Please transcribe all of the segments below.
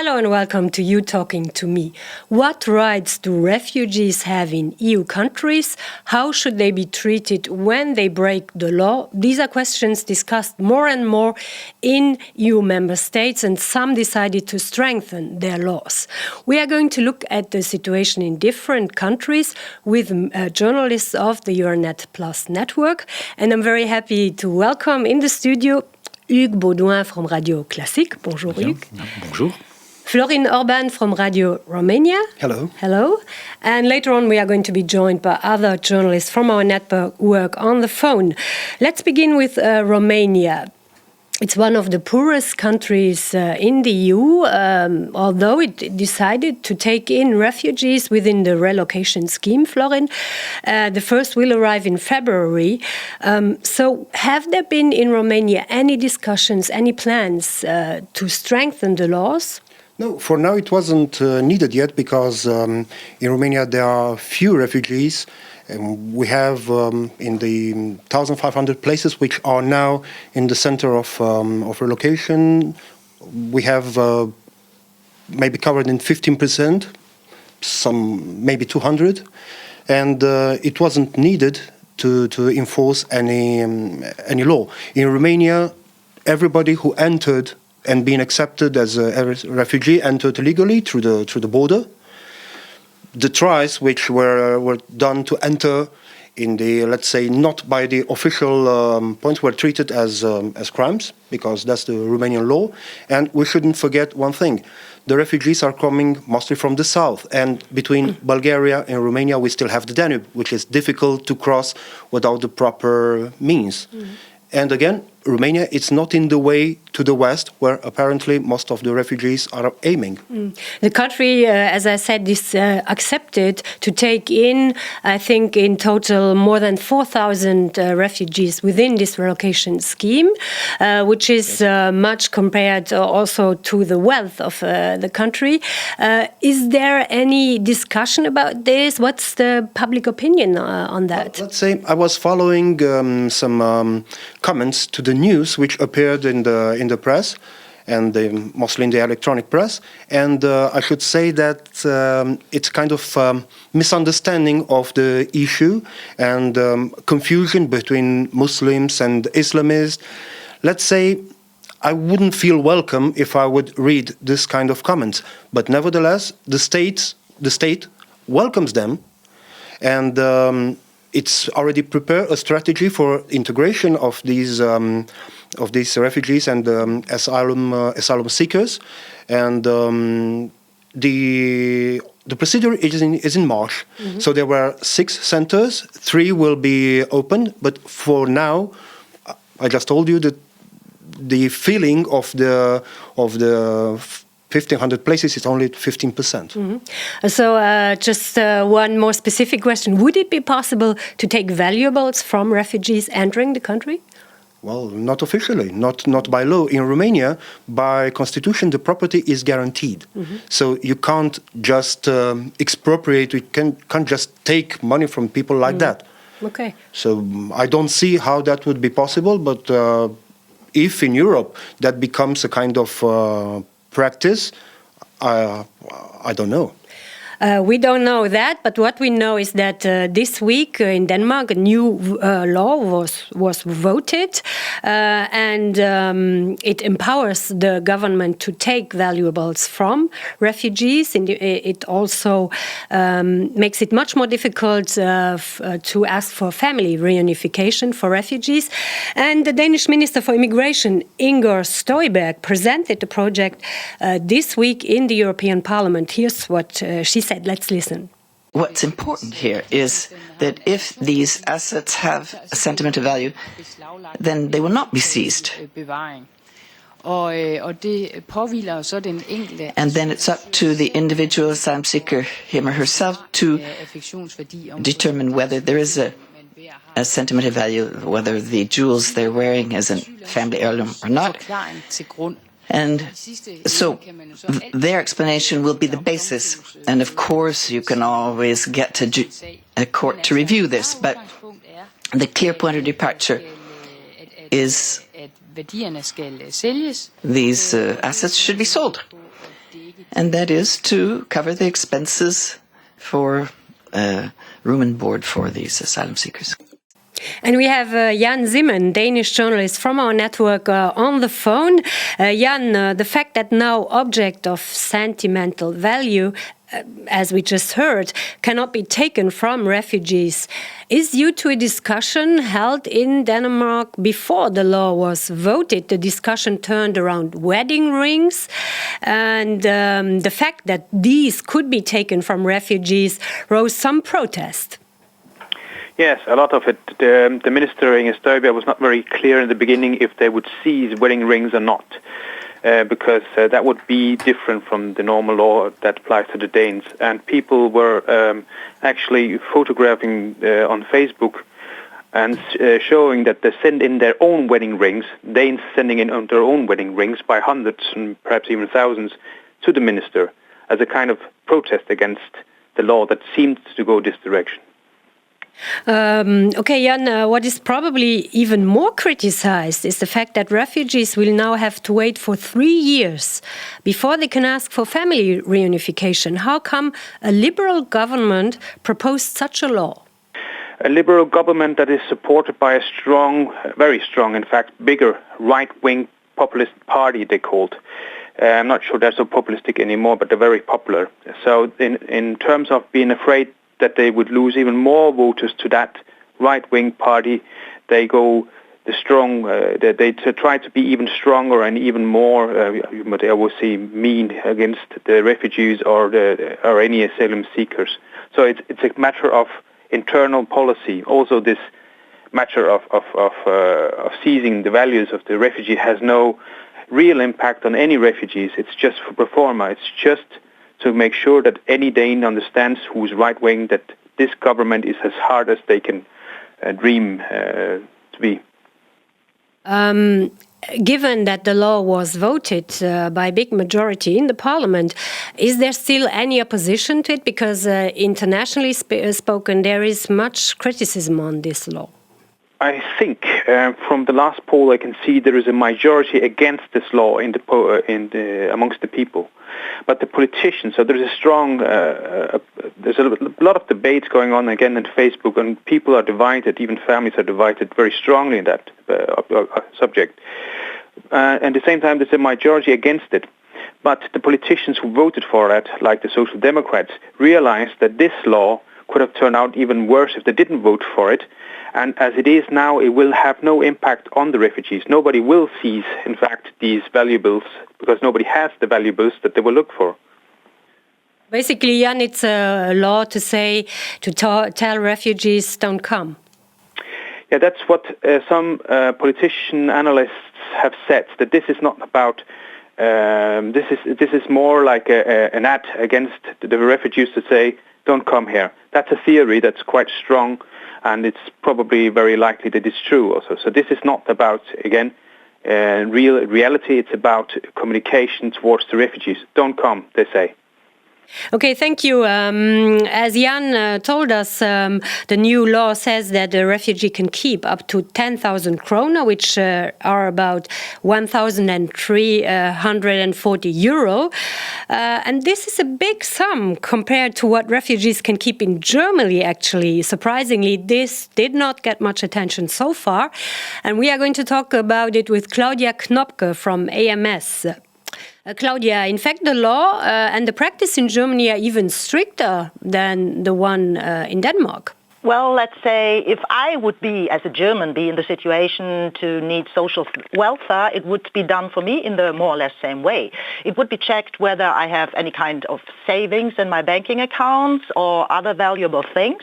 Hello and welcome to You Talking to Me. What rights do refugees have in EU countries? How should they be treated when they break the law? These are questions discussed more and more in EU member states, and some decided to strengthen their laws. We are going to look at the situation in different countries with journalists of the Euranet Plus network, and I'm very happy to welcome in the studio Hugues Baudouin from Radio Classique. Bonjour, Hugues. Bonjour. Florin Orban from Radio Romania. Hello. Hello. And later on we are going to be joined by other journalists from our network who work on the phone. Let's begin with Romania. It's one of the poorest countries in the EU, although it decided to take in refugees within the relocation scheme, Florin. The first will arrive in February. So have there been in Romania any discussions, any plans to strengthen the laws? No, for now it wasn't needed yet because in Romania there are few refugees. We have in the 1,500 places which are now in the center of relocation, we have maybe covered in 15%, some maybe 200, and it wasn't needed to enforce any law. In Romania, everybody who entered and been accepted as a refugee entered legally through the border. The tries which were done to enter in the, let's say, not by the official points were treated as crimes, because that's the Romanian law. And we shouldn't forget one thing. The refugees are coming mostly from the south, and between Bulgaria and Romania we still have the Danube, which is difficult to cross without the proper means. And again, Romania is not in the way to the west, where apparently most of the refugees are aiming. The country, as I said, is accepted to take in, I think, in total more than 4,000 refugees within this relocation scheme, which is much compared also to the wealth of the country. Is there any discussion about this? What's the public opinion on that? Well, let's say I was following some comments to the news which appeared in the press, and mostly in the electronic press, and I should say that it's kind of misunderstanding of the issue and confusion between Muslims and Islamists. Let's say I wouldn't feel welcome if I would read this kind of comments, but nevertheless the state welcomes them, and it's already prepared a strategy for integration of these refugees and asylum seekers, and the procedure is in March. So there were 6 centers, 3 will be open, but for now, I just told you that the filling of the 1,500 places is only 15%. So just one more specific question. Would it be possible to take valuables from refugees entering the country? Well, not officially, not by law. In Romania, by constitution, the property is guaranteed. So you can't just expropriate, you can't just take money from people like that. Okay. So I don't see how that would be possible, but if in Europe that becomes a kind of practice, I don't know. We don't know that, but what we know is that this week in Denmark a new law was voted, and it empowers the government to take valuables from refugees. And it also makes it much more difficult to ask for family reunification for refugees. And the Danish Minister for Immigration, Inger Støjberg, presented the project this week in the European Parliament. Here's what she said. Let's listen. What's important here is that if these assets have a sentimental value, then they will not be seized. And then it's up to the individual asylum seeker, him or herself, to determine whether there is a sentimental value, whether the jewels they're wearing is a family heirloom or not. And so their explanation will be the basis. And of course, you can always get to a court to review this. But the clear point of departure is these assets should be sold. and that is to cover the expenses for room and board for these asylum seekers. And we have Jan Zimmen, Danish journalist from our network, on the phone. Jan, the fact that no object of sentimental value, as we just heard, cannot be taken from refugees is due to a discussion held in Denmark before the law was voted. The discussion turned around wedding rings, and the fact that these could be taken from refugees rose some protest. Yes, a lot of it. The minister in Estonia was not very clear in the beginning if they would seize wedding rings or not, because that would be different from the normal law that applies to the Danes. And people were actually photographing on Facebook and showing that they send in their own wedding rings, Danes sending in their own wedding rings by hundreds and perhaps even thousands to the minister as a kind of protest against the law that seemed to go this direction. Okay, Jan, what is probably even more criticized is the fact that refugees will now have to wait for 3 years before they can ask for family reunification. How come a liberal government proposed such a law? A liberal government that is supported by a strong, very strong, in fact, bigger right-wing populist party, they called. I'm not sure they're so populistic anymore, but they're very popular. So in terms of being afraid that they would lose even more voters to that right-wing party, they go the strong. They try to be even stronger and even more, what I would say, mean against the refugees or any asylum seekers. So it's a matter of internal policy. Also, this matter of seizing the values of the refugee has no real impact on any refugees. It's just for pro forma. It's just to make sure that any Dane understands who's right-wing, that this government is as hard as they can dream to be. Given that the law was voted by a big majority in the parliament, is there still any opposition to it? Because internationally spoken, there is much criticism on this law. I think from the last poll I can see there is a majority against this law amongst the people. But the politicians, so there's a strong, there's a lot of debates going on again on Facebook, and people are divided, even families are divided very strongly in that subject. And at the same time, there's a majority against it. But the politicians who voted for it, like the Social Democrats, realized that this law could have turned out even worse if they didn't vote for it. And as it is now, it will have no impact on the refugees. Nobody will seize, in fact, these valuables because nobody has the valuables that they will look for. Basically, Jan, it's a law to say, to tell refugees don't come. Yeah, that's what some politician analysts have said, that this is not about, this is more like an ad against the refugees to say, don't come here. That's a theory that's quite strong, and it's probably very likely that it's true also. So this is not about, again, reality. It's about communication towards the refugees. Don't come, they say. Okay, thank you. As Jan told us, the new law says that a refugee can keep up to 10,000 krona, which are about 1,340 euro. And this is a big sum compared to what refugees can keep in Germany, actually. Surprisingly, this did not get much attention so far. And we are going to talk about it with Claudia Knopke from AMS. Claudia, in fact, the law and the practice in Germany are even stricter than the one in Denmark. Well, let's say if I would be, as a German, be in the situation to need social welfare, it would be done for me in the more or less same way. It would be checked whether I have any kind of savings in my banking accounts or other valuable things.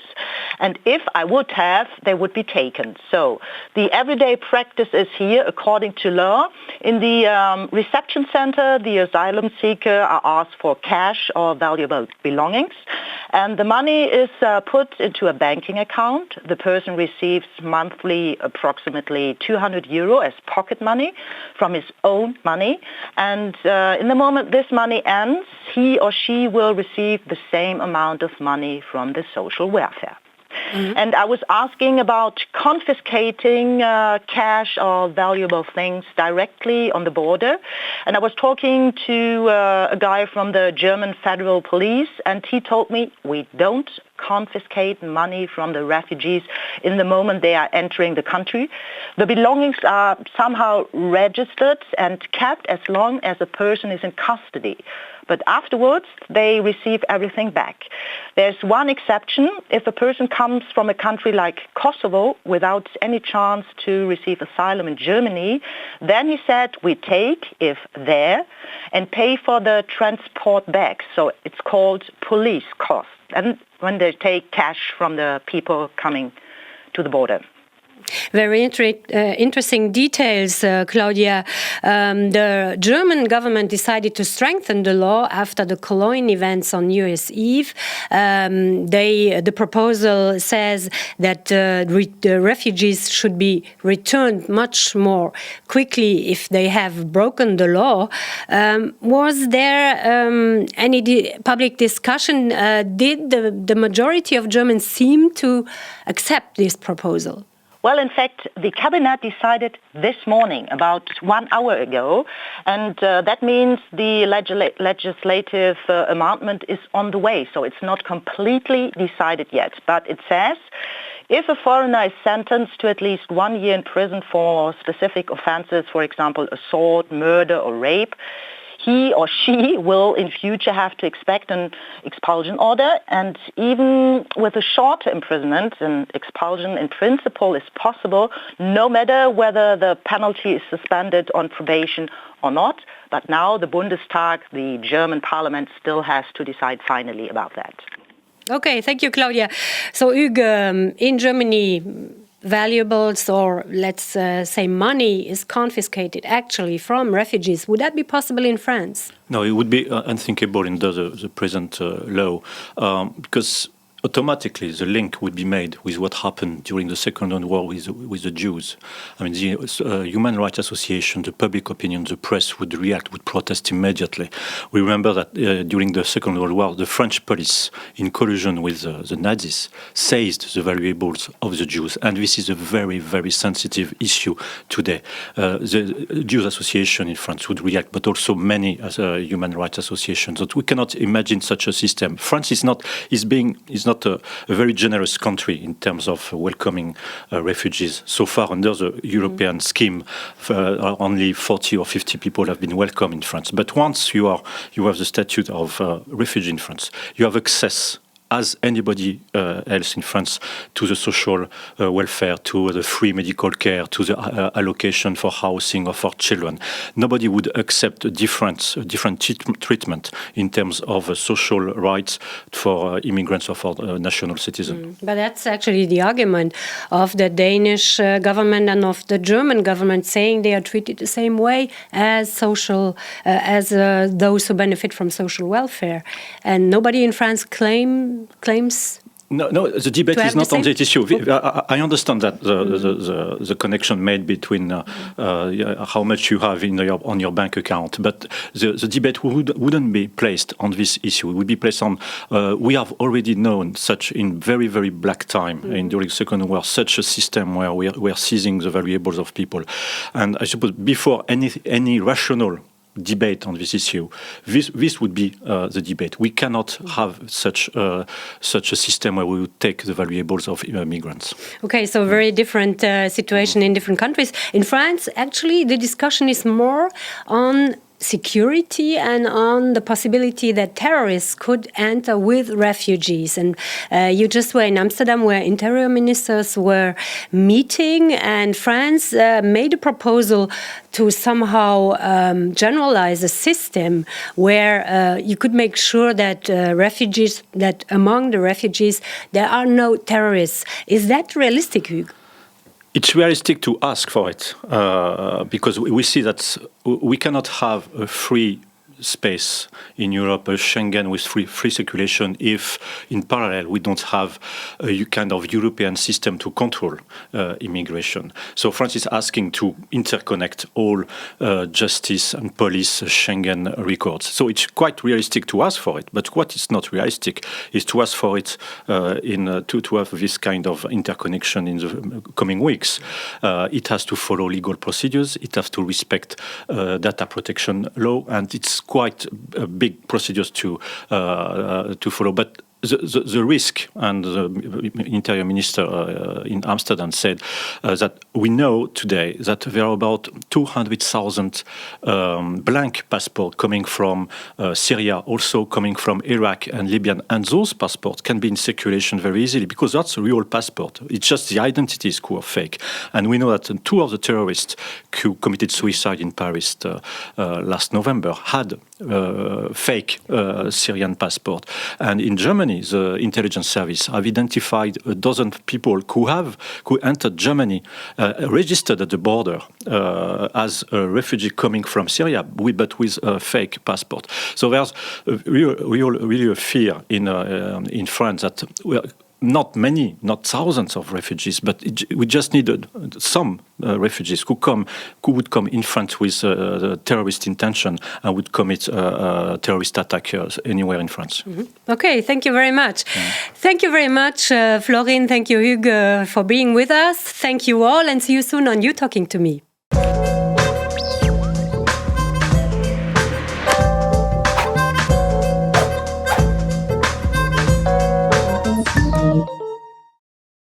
And if I would have, they would be taken. So the everyday practice is here, according to law. In the reception center, the asylum seeker are asked for cash or valuable belongings. And the money is put into a banking account. The person receives monthly approximately 200 euro as pocket money from his own money. And in the moment this money ends, he or she will receive the same amount of money from the social welfare. And I was asking about confiscating cash or valuable things directly on the border. And I was talking to a guy from the German Federal Police, and he told me, we don't confiscate money from the refugees in the moment they are entering the country. The belongings are somehow registered and kept as long as a person is in custody. But afterwards, they receive everything back. There's one exception. If a person comes from a country like Kosovo without any chance to receive asylum in Germany, then he said we take, if there, and pay for the transport back. So it's called police costs. And when they take cash from the people coming to the border. Very interesting details, Claudia. The German government decided to strengthen the law after the Cologne events on New Year's Eve. The proposal says that the refugees should be returned much more quickly if they have broken the law. Was there any public discussion? Did the majority of Germans seem to accept this proposal? Well, in fact, the cabinet decided this morning, about 1 hour ago, and that means the legislative amendment is on the way, so it's not completely decided yet. But it says, if a foreigner is sentenced to at least 1 year in prison for specific offences, for example, assault, murder or rape, he or she will in future have to expect an expulsion order, and even with a short imprisonment, an expulsion in principle is possible, no matter whether the penalty is suspended on probation or not. But now the Bundestag, the German parliament, still has to decide finally about that. Okay, thank you, Claudia. So, Hugo, in Germany, valuables, or let's say money, is confiscated actually from refugees. Would that be possible in France? No, it would be unthinkable in the present law, because automatically the link would be made with what happened during the Second World War with the Jews. I mean, the Human Rights Association, the public opinion, the press would react, would protest immediately. We remember that during the Second World War, the French police, in collusion with the Nazis, seized the valuables of the Jews. And this is a very, very sensitive issue today. The Jews Association in France would react, but also many human rights associations. But we cannot imagine such a system. France is not a very generous country in terms of welcoming refugees. So far, under the European scheme, only 40 or 50 people have been welcomed in France. But once you have the statute of refugee in France, you have access, as anybody else in France, to the social welfare, to the free medical care, to the allocation for housing or for children. Nobody would accept a different treatment in terms of social rights for immigrants or for national citizens. But that's actually the argument of the Danish government and of the German government, saying they are treated the same way as those who benefit from social welfare. And nobody in France claims. No, the debate is not on that issue. I understand that the connection made between how much you have on your bank account, but the debate wouldn't be placed on this issue. It would be placed on, we have already known such in very, very black time during the Second World War, such a system where we are seizing the valuables of people. And I suppose before any rational debate on this issue, this would be the debate. We cannot have such a system where we would take the valuables of migrants. Okay, so very different situation in different countries. In France, actually, the discussion is more on security and on the possibility that terrorists could enter with refugees. And you just were in Amsterdam, where interior ministers were meeting, and France made a proposal to somehow generalize a system where you could make sure that among the refugees there are no terrorists. Is that realistic, Hugues? It's realistic to ask for it because we see that we cannot have a free space in Europe, a Schengen with free circulation, if in parallel we don't have a kind of European system to control immigration. So France is asking to interconnect all justice and police Schengen records. So it's quite realistic to ask for it, but what is not realistic is to ask for it to have this kind of interconnection in the coming weeks. It has to follow legal procedures, it has to respect data protection law, and it's quite a big procedures to follow. But the risk, and the Interior Minister in Amsterdam said that we know today that there are about 200,000 blank passports coming from Syria, also coming from Iraq and Libya, and those passports can be in circulation very easily because that's a real passport. It's just the identities who are fake. And we know that two of the terrorists who committed suicide in Paris last November had fake Syrian passport. And in Germany, the intelligence service have identified a dozen people who entered Germany, registered at the border as a refugee coming from Syria, but with a fake passport. So there's really a fear in France that not many, not thousands of refugees, but we just needed some refugees who would come in France with terrorist intention and would commit a terrorist attack anywhere in France. Mm-hmm. Okay, thank you very much. Thank you very much, Florine. Thank you, Hugues, for being with us. Thank you all, and see you soon on You Talking to Me.